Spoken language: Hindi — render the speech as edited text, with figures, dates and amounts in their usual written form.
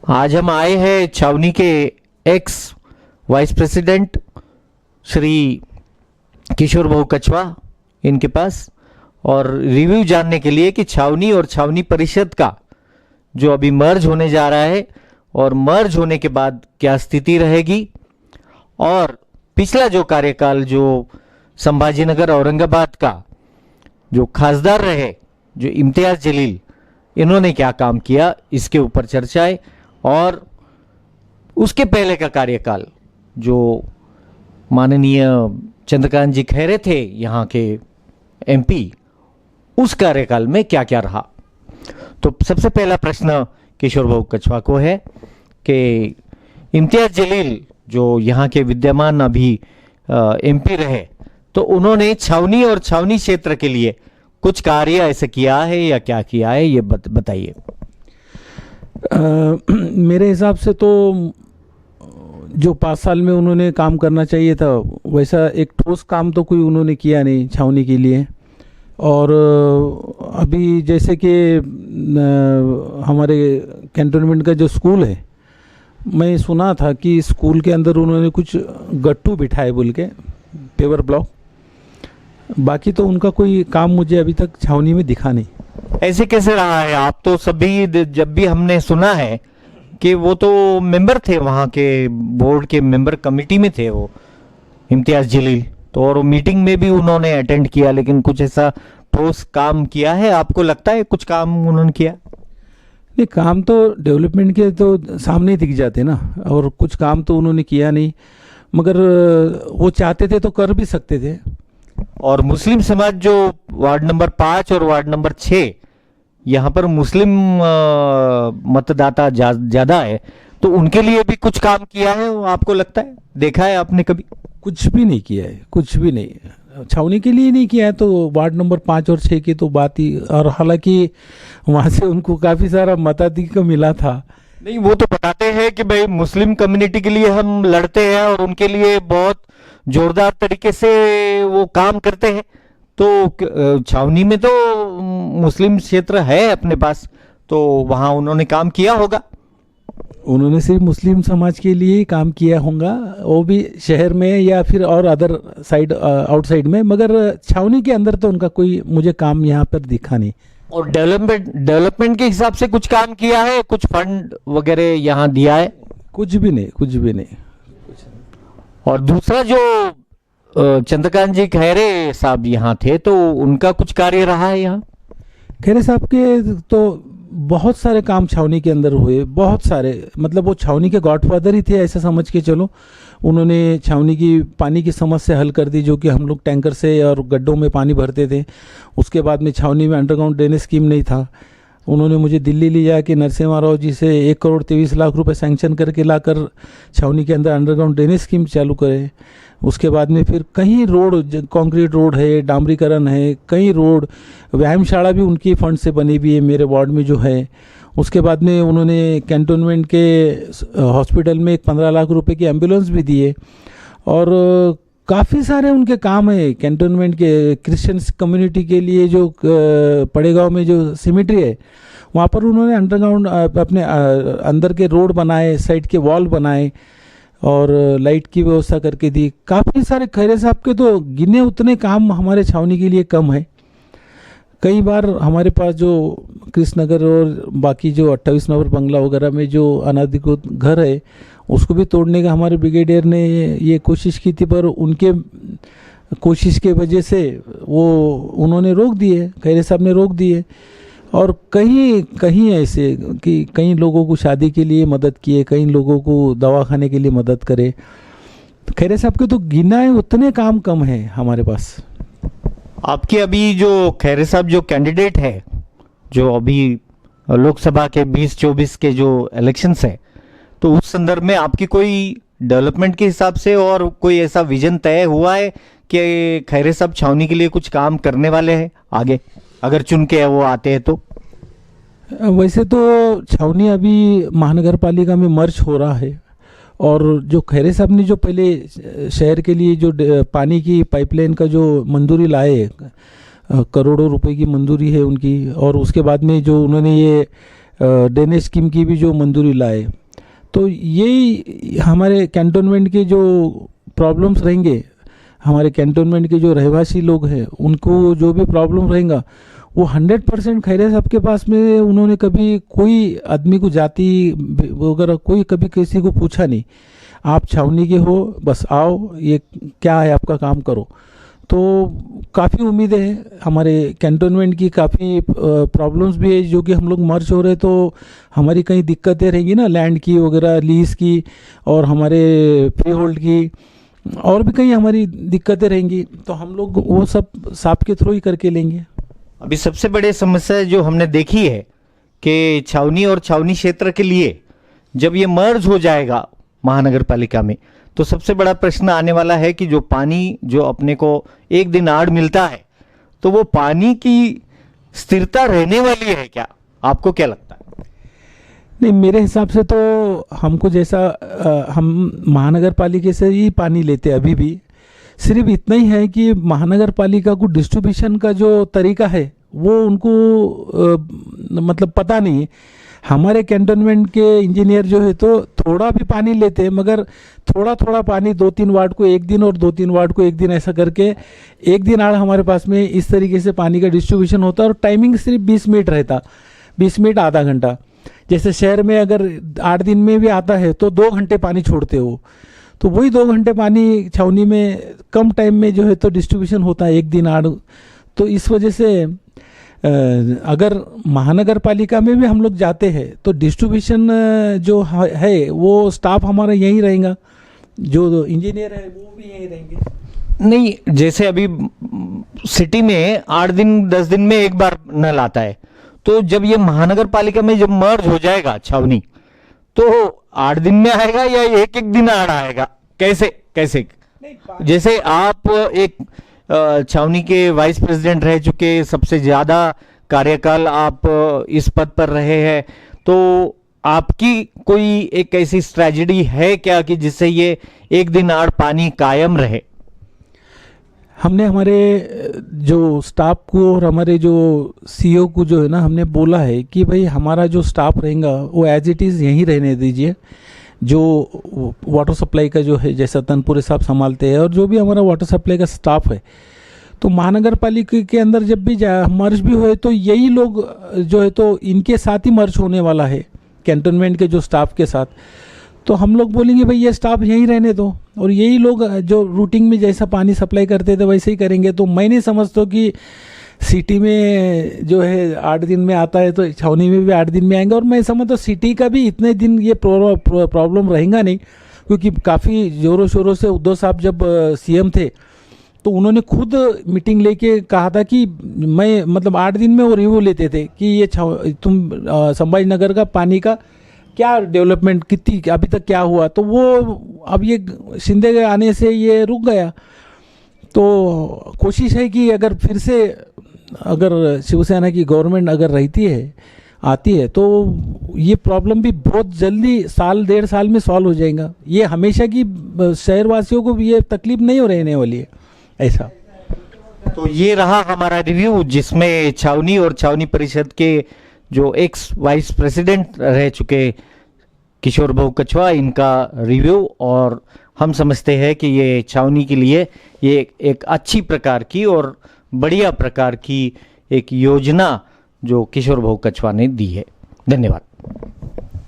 आज हम आए हैं छावनी के एक्स वाइस प्रेसिडेंट श्री किशोर भाऊ कछवा इनके पास और रिव्यू जानने के लिए कि छावनी और छावनी परिषद का जो अभी मर्ज होने जा रहा है और मर्ज होने के बाद क्या स्थिति रहेगी और पिछला जो कार्यकाल जो संभाजीनगर औरंगाबाद का जो खासदार रहे जो इम्तियाज जलील इन्होंने क्या काम किया इसके ऊपर चर्चाएं और उसके पहले का कार्यकाल जो माननीय चंद्रकांत जी खैरे थे यहाँ के एमपी उस कार्यकाल में क्या क्या रहा। तो सबसे पहला प्रश्न किशोर भाऊ कछवा को है कि इम्तियाज जलील जो यहाँ के विद्यमान अभी एमपी रहे तो उन्होंने छावनी और छावनी क्षेत्र के लिए कुछ कार्य ऐसे किया है या क्या किया है ये बताइए। मेरे हिसाब से तो जो 5 साल में उन्होंने काम करना चाहिए था वैसा एक ठोस काम तो कोई उन्होंने किया नहीं छावनी के लिए। और अभी जैसे कि हमारे कैंटोनमेंट का जो स्कूल है मैं सुना था कि स्कूल के अंदर उन्होंने कुछ गट्टू बिठाए बोल के पेवर ब्लॉक, बाकी तो उनका कोई काम मुझे अभी तक छावनी में दिखा नहीं। ऐसे कैसे रहा है? आप तो सभी जब भी हमने सुना है कि वो तो मेंबर थे वहाँ के बोर्ड के मेंबर कमेटी में थे वो इम्तियाज जलील तो और मीटिंग में भी उन्होंने अटेंड किया लेकिन कुछ ऐसा ठोस काम किया है आपको लगता है कुछ काम उन्होंने किया? नहीं, काम तो डेवलपमेंट के तो सामने दिख जाते ना और कुछ काम तो उन्होंने किया नहीं, मगर वो चाहते थे तो कर भी सकते थे। और मुस्लिम समाज जो वार्ड नंबर 5 और वार्ड नंबर 6 यहाँ पर मुस्लिम मतदाता ज्यादा है तो उनके लिए भी कुछ काम किया है वो आपको लगता है? देखा है आपने कभी? कुछ भी नहीं किया है, कुछ भी नहीं। छावनी के लिए नहीं किया है तो वार्ड नंबर 5 और 6 की तो बात ही, और हालांकि वहाँ से उनको काफ़ी सारा मताधिक्य मिला था। नहीं, वो तो बताते हैं कि भाई मुस्लिम कम्युनिटी के लिए हम लड़ते हैं और उनके लिए बहुत जोरदार तरीके से वो काम करते हैं। तो छावनी में तो मुस्लिम क्षेत्र है अपने पास तो वहाँ उन्होंने काम किया होगा। उन्होंने सिर्फ मुस्लिम समाज के लिए ही काम किया होगा, वो भी शहर में या फिर और अदर साइड आउटसाइड में, मगर छावनी के अंदर तो उनका कोई मुझे काम यहाँ पर दिखा नहीं। और डेवलपमेंट के हिसाब से कुछ काम किया है? कुछ फंड वगैरह यहाँ दिया है? कुछ भी नहीं, कुछ भी नहीं। और दूसरा जो चंद्रकांत जी खैरे साहब यहाँ थे तो उनका कुछ कार्य रहा है यहाँ? खैरे साहब के तो बहुत सारे काम छावनी के अंदर हुए, बहुत सारे, मतलब वो छावनी के गॉडफादर ही थे ऐसा समझ के चलो। उन्होंने छावनी की पानी की समस्या हल कर दी, जो कि हम लोग टैंकर से और गड्ढों में पानी भरते थे। उसके बाद में छावनी में अंडरग्राउंड ड्रेनेज स्कीम नहीं था। उन्होंने मुझे दिल्ली ले जाके नरसिम्हा राव जी से 1 करोड़ 23 लाख रुपए सैंक्शन करके लाकर छावनी के अंदर अंडरग्राउंड ड्रेनेज स्कीम चालू करे। उसके बाद में फिर कई रोड, कंक्रीट रोड है, डामरीकरण है, कई रोड, व्यायामशाला भी उनकी फंड से बनी हुई है मेरे वार्ड में जो है। उसके बाद में उन्होंने कैंटोनमेंट के हॉस्पिटल में 15 लाख रुपए की एम्बुलेंस भी दिए। और काफ़ी सारे उनके काम है कैंटोनमेंट के क्रिश्चियन कम्युनिटी के लिए। जो पड़ेगांव में जो सिमेट्री है वहाँ पर उन्होंने अंडरग्राउंड अपने अंदर के रोड बनाए, साइड के वॉल बनाए और लाइट की व्यवस्था करके दी। काफ़ी सारे खैरे साहब के तो गिने उतने काम हमारे छावनी के लिए कम है। कई बार हमारे पास जो कृष्णनगर और बाकी जो 28 नंबर बंगला वगैरह में जो अनाधिकृत घर है उसको भी तोड़ने का हमारे ब्रिगेडियर ने ये कोशिश की थी, पर उनके कोशिश के वजह से वो उन्होंने रोक दिए, खैरे साहब ने रोक दिए। और कहीं ऐसे कि कई लोगों को शादी के लिए मदद किए, कई लोगों को दवाखाने के लिए मदद करे। खैरे साहब के तो गिनाए उतने काम कम है हमारे पास। आपके अभी जो खैरे साहब जो कैंडिडेट है जो अभी लोकसभा के 2024 के जो इलेक्शंस है तो उस संदर्भ में आपकी कोई डेवलपमेंट के हिसाब से और कोई ऐसा विजन तय हुआ है कि खैरे साहब छावनी के लिए कुछ काम करने वाले हैं आगे अगर चुन के वो आते हैं तो? वैसे तो छावनी अभी महानगर पालिका में मर्ज हो रहा है और जो खैरे साहब ने जो पहले शहर के लिए जो पानी की पाइपलाइन का जो मंजूरी लाए, करोड़ों रुपए की मंजूरी है उनकी, और उसके बाद में जो उन्होंने ये ड्रेनेज स्कीम की भी जो मंजूरी लाए। तो यही हमारे कैंटोनमेंट के जो प्रॉब्लम्स रहेंगे, हमारे कैंटोनमेंट के जो रहवासी लोग हैं उनको जो भी प्रॉब्लम रहेगा वो 100% खैरियत साहब के पास में उन्होंने कभी कोई आदमी को जाति वगैरह कोई कभी किसी को पूछा नहीं। आप छावनी के हो, बस आओ, ये क्या है आपका काम करो। तो काफ़ी उम्मीदें हैं हमारे कैंटोनमेंट की, काफ़ी प्रॉब्लम्स भी है जो कि हम लोग मर्ज हो रहे तो हमारी कई दिक्कतें रहेंगी ना, लैंड की वगैरह, लीज की और हमारे फ्री होल्ड की, और भी कई हमारी दिक्कतें रहेंगी। तो हम लोग वो सब साहब के थ्रू ही करके लेंगे। अभी सबसे बड़ी समस्या जो हमने देखी है कि छावनी और छावनी क्षेत्र के लिए जब ये मर्ज हो जाएगा महानगर पालिका में, तो सबसे बड़ा प्रश्न आने वाला है कि जो पानी जो अपने को एक दिन आड़ मिलता है, तो वो पानी की स्थिरता रहने वाली है क्या? आपको क्या लगता है? नहीं, मेरे हिसाब से तो हमको जैसा हम महानगर पालिका से ही पानी लेते हैं अभी भी, सिर्फ इतना ही है कि महानगर पालिका को डिस्ट्रीब्यूशन का जो तरीका है वो उनको मतलब पता नहीं है। हमारे कैंटोनमेंट के इंजीनियर जो है तो थोड़ा भी पानी लेते हैं, मगर थोड़ा थोड़ा पानी 2-3 वार्ड को एक दिन और 2-3 वार्ड को एक दिन, ऐसा करके एक दिन आड़ हमारे पास में इस तरीके से पानी का डिस्ट्रीब्यूशन होता है। और टाइमिंग सिर्फ 20 मिनट रहता, 20 मिनट आधा घंटा। जैसे शहर में अगर 8 दिन में भी आता है तो 2 घंटे पानी छोड़ते हो, तो वही 2 घंटे पानी छावनी में कम टाइम में जो है तो डिस्ट्रीब्यूशन होता है एक दिन आड़। तो इस वजह से अगर महानगर पालिका में भी हम लोग जाते हैं तो डिस्ट्रीब्यूशन जो है वो स्टाफ हमारा यहीं रहेगा, जो इंजीनियर है वो भी यहीं रहेंगे। नहीं, जैसे अभी सिटी में 8 दिन 10 दिन में एक बार नल आता है, तो जब ये महानगर पालिका में जब मर्ज हो जाएगा छावनी, तो 8 दिन में आएगा या एक एक दिन आड़ आएगा? कैसे जैसे आप एक छावनी के वाइस प्रेसिडेंट रह चुके, सबसे ज्यादा कार्यकाल आप इस पद पर रहे हैं, तो आपकी कोई एक ऐसी स्ट्रेटजी है क्या कि जिससे ये एक दिन आड़ पानी कायम रहे? हमने हमारे जो स्टाफ को और हमारे जो सीईओ को जो है ना, हमने बोला है कि भाई हमारा जो स्टाफ रहेगा वो एज इट इज़ यहीं रहने दीजिए। जो वाटर सप्लाई का जो है, जैसा तनपुरे साहब संभालते हैं, और जो भी हमारा वाटर सप्लाई का स्टाफ है, तो महानगर पालिका के अंदर जब भी मर्ज भी होए तो यही लोग जो है तो इनके साथ ही मर्ज होने वाला है कैंटोनमेंट के जो स्टाफ के साथ। तो हम लोग बोलेंगे भाई ये स्टाफ यहीं रहने दो, और यही लोग जो रूटिंग में जैसा पानी सप्लाई करते थे वैसे ही करेंगे। तो मैं नहीं समझता कि सिटी में जो है 8 दिन में आता है तो छावनी में भी 8 दिन में आएंगे। और मैं समझता सिटी का भी इतने दिन ये प्रॉब्लम रहेगा नहीं, क्योंकि काफ़ी ज़ोरों शोरों से उद्धव साहब जब सीएम थे तो उन्होंने खुद मीटिंग लेके कहा था कि मैं मतलब 8 दिन में वो रिव्यू लेते थे कि ये तुम संभाजी नगर का पानी का क्या डेवलपमेंट, कितनी अभी तक क्या हुआ। तो वो अब ये शिंदे के आने से ये रुक गया। तो कोशिश है कि अगर फिर से अगर शिवसेना की गवर्नमेंट अगर रहती है, आती है, तो ये प्रॉब्लम भी बहुत जल्दी 1-1.5 साल में सॉल्व हो जाएगा। ये हमेशा की शहरवासियों को भी ये तकलीफ नहीं हो रहने वाली है ऐसा। तो ये रहा हमारा रिव्यू, जिसमें छावनी और छावनी परिषद के जो एक्स वाइस प्रेसिडेंट रह चुके किशोर भाऊ कछवा, इनका रिव्यू। और हम समझते हैं कि ये छावनी के लिए ये एक अच्छी प्रकार की और बढ़िया प्रकार की एक योजना जो किशोर भाऊ कछवा ने दी है। धन्यवाद।